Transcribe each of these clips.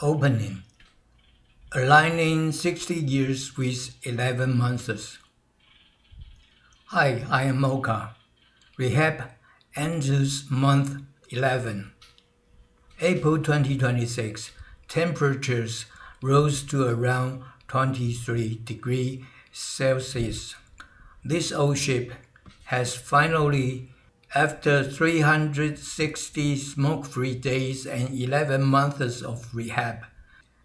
Opening. Aligning 60 years with 11 months. Hi, I am Mocha. Rehab enters month 11. April 2026. Temperatures rose to around 23 degrees Celsius. This old ship has finally, after 360 smoke-free days and 11 months of rehab,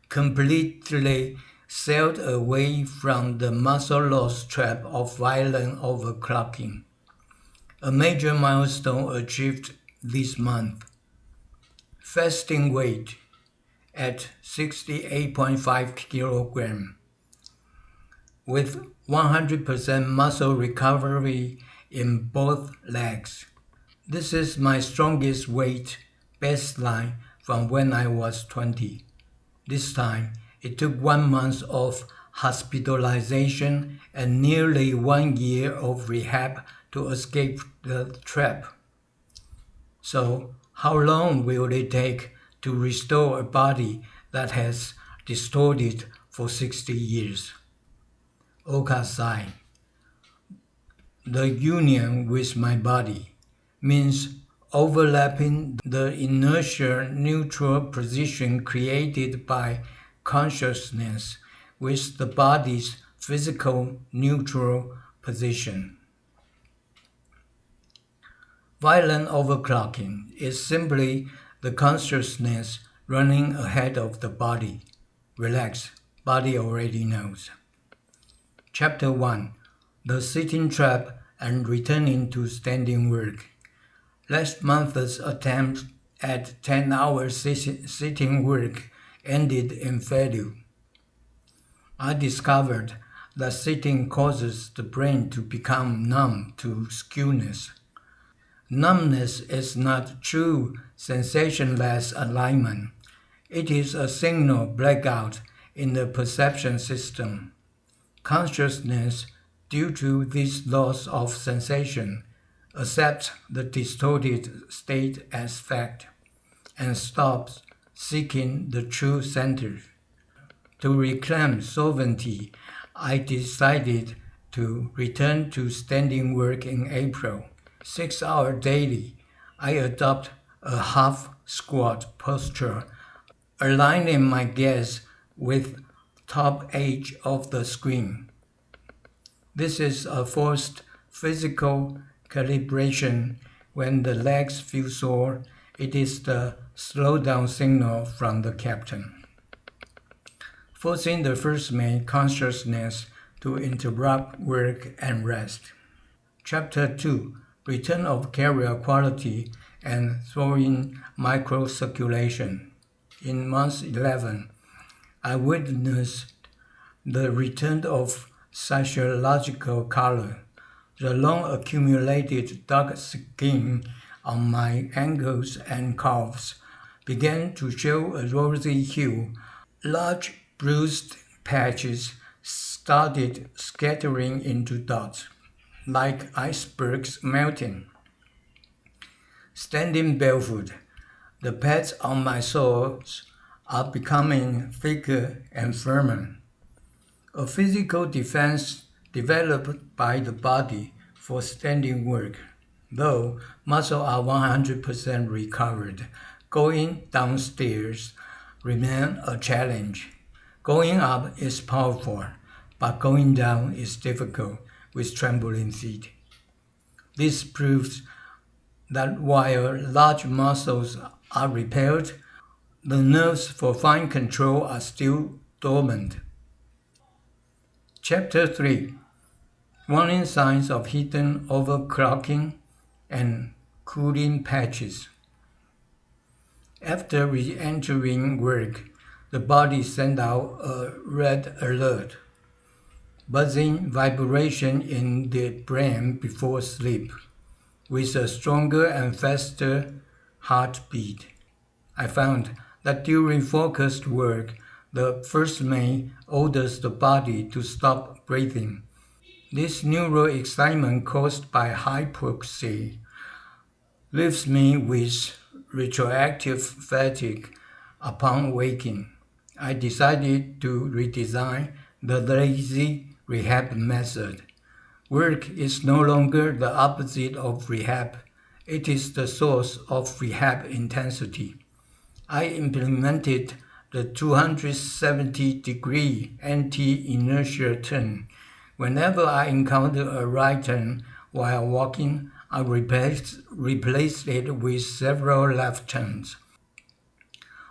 completely sailed away from the muscle loss trap of violent overclocking. A major milestone achieved this month. Fasting weight at 68.5 kg, with 100% muscle recovery in both legs. This is my strongest weight baseline from when I was 20. This time, it took 1 month of hospitalization and nearly 1 year of rehab to escape the trap. So, how long will it take to restore a body that has distorted for 60 years? Sigh. The union with my body means overlapping the inertial neutral position created by consciousness with the body's physical neutral position. Violent overclocking is simply the consciousness running ahead of the body. Relax, body already knows. Chapter 1. The sitting trap and returning to standing work. Last month's attempt at 10-hour sitting work ended in failure. I discovered that sitting causes the brain to become numb to skewness. Numbness is not true sensationless alignment. It is a signal blackout in the perception system. Consciousness, due to this loss of sensation, accepts the distorted state as fact and stops seeking the true center. To reclaim sovereignty, I decided to return to standing work in April. 6 hours daily. I adopt a half squat posture, aligning my gaze with top edge of the screen. This is a forced physical calibration. When the legs feel sore, it is the slowdown signal from the captain, forcing the first mate consciousness to interrupt work and rest. Chapter 2. Return of carrier quality and thawing microcirculation. In month 11, I witnessed the return of psychological color. The long-accumulated dark skin on my ankles and calves began to show a rosy hue. Large bruised patches started scattering into dots, like icebergs melting. Standing barefoot, the pads on my soles are becoming thicker and firmer. A physical defense developed by the body for standing work. Though muscles are 100% recovered, going downstairs remains a challenge. Going up is powerful, but going down is difficult with trembling feet. This proves that while large muscles are repaired, the nerves for fine control are still dormant. Chapter 3. Warning signs of hidden overclocking and cooling patches. After re-entering work, the body sends out a red alert, buzzing vibration in the brain before sleep, with a stronger and faster heartbeat. I found that during focused work, the first mate orders the body to stop breathing. This neural excitement caused by hypoxia leaves me with retroactive fatigue upon waking. I decided to redesign the lazy rehab method. Work is no longer the opposite of rehab. It is the source of rehab intensity. I implemented the 270-degree anti-inertia turn. Whenever I encounter a right turn while walking, I replaced it with several left turns.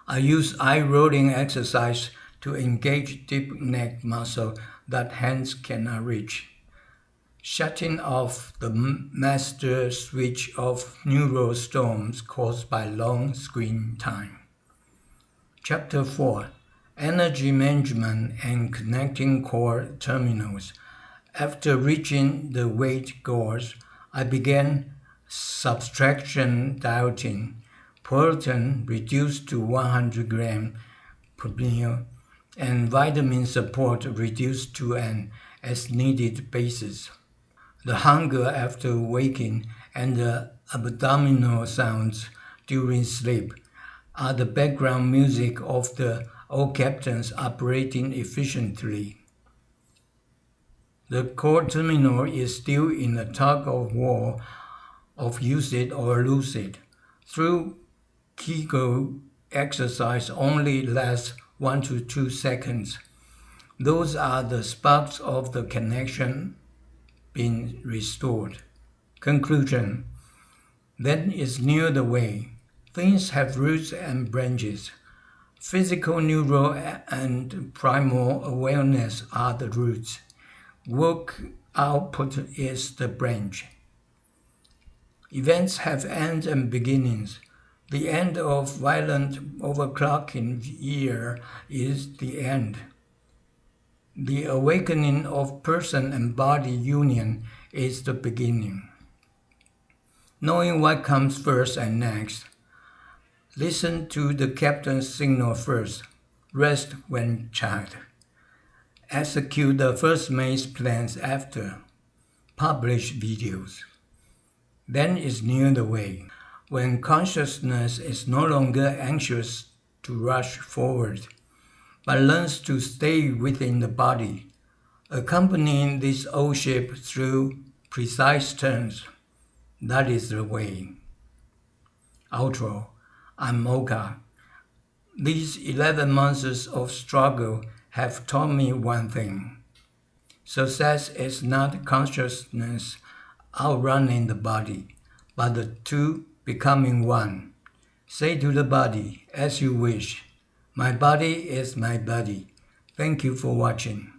I use eye rolling exercise to engage deep neck muscle that hands cannot reach. Shutting off the master switch of neural storms caused by long screen time. Chapter 4: Energy Management and Connecting Core Terminals. After reaching the weight goals, I began subtraction dieting. Protein reduced to 100 grams per meal, and vitamin support reduced to an as-needed basis. The hunger after waking and the abdominal sounds during sleep are the background music of the old captains operating efficiently. The core terminal is still in a tug-of-war of use it or lose it. Through Kegel exercise only lasts 1 to 2 seconds. Those are the sparks of the connection being restored. Conclusion: then is near the way. Things have roots and branches. Physical, neural, and primal awareness are the roots. Work output is the branch. Events have ends and beginnings. The end of violent overclocking year is the end. The awakening of person and body union is the beginning. Knowing what comes first and next. Listen to the captain's signal first. Rest when checked. Execute the first mate's plans after. Publish videos. Then is near the way. When consciousness is no longer anxious to rush forward, but learns to stay within the body, accompanying this old ship through precise turns. That is the way. Outro. I'm Mocha. These 11 months of struggle have taught me one thing. Success is not consciousness outrunning the body, but the two becoming one. Say to the body, as you wish, my body is my body. Thank you for watching.